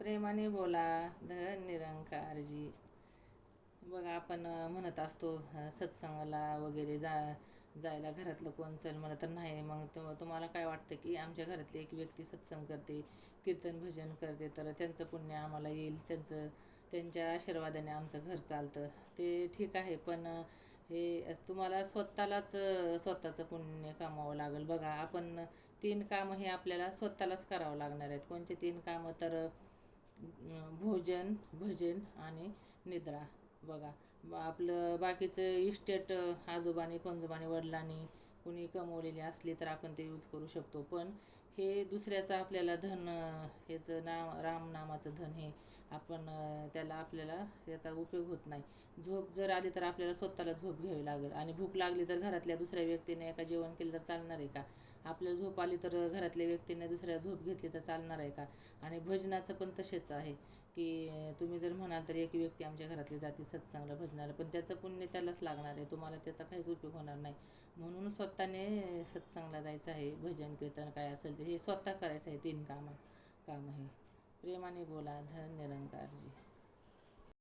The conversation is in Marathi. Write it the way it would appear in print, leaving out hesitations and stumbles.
प्रेमाने बोला धन निरंकारजी. बघा आपण म्हणत असतो सत्संगाला वगैरे जायला घरातलं कोण चल म्हणत तर नाही. मग तुम्हाला काय वाटतं की आमच्या घरातली एक व्यक्ती सत्संग करते, कीर्तन भजन करते, तर त्यांचं पुण्य आम्हाला येईल, त्यांच्या आशीर्वादाने आमचं घर चालतं. ते ठीक आहे, पण हे तुम्हाला स्वतःचं पुण्य कमावं लागेल. बघा आपण 3 कामं हे आपल्याला स्वतःलाच करावं लागणार आहेत. कोणते 3 कामं? तर भोजन, भजन आणि निद्रा. बघा आपलं बाकीचं इस्टेट आजोबांनी पणजोबांनी वडिलांनी कुणी कमवलेली असली तर आपण ते यूज करू शकतो. पण हे दुसऱ्याचं आपल्याला धन, ह्याचं रामनामाचं धन, हे आपण त्याला आपल्याला त्याचा उपयोग होत नाही. झोप जर आली तर आपल्याला स्वतःला झोप घ्यावी लागेल, आणि भूक लागली तर घरातल्या दुसऱ्या व्यक्तीने एका जेवण केलं तर चालणार आहे का? आपल्याला झोप आली तर घरातल्या व्यक्तीने दुसऱ्या झोप घेतली तर चालणार आहे का? आणि भजनाचं पण तसेच आहे की तुम्ही जर म्हणाल तर एक व्यक्ती आमच्या घरातली जाती सत्संगाला भजनाला, पण त्याचं पुण्य त्यालाच लागणार आहे, तुम्हाला त्याचा काहीच उपयोग होणार नाही. म्हणून स्वतःने सत्संगाला जायचं आहे. भजन कीर्तन काय असेल ते हे स्वतः करायचं आहे. 3 काम हे. प्रेमाने बोला धन निरंकारजी.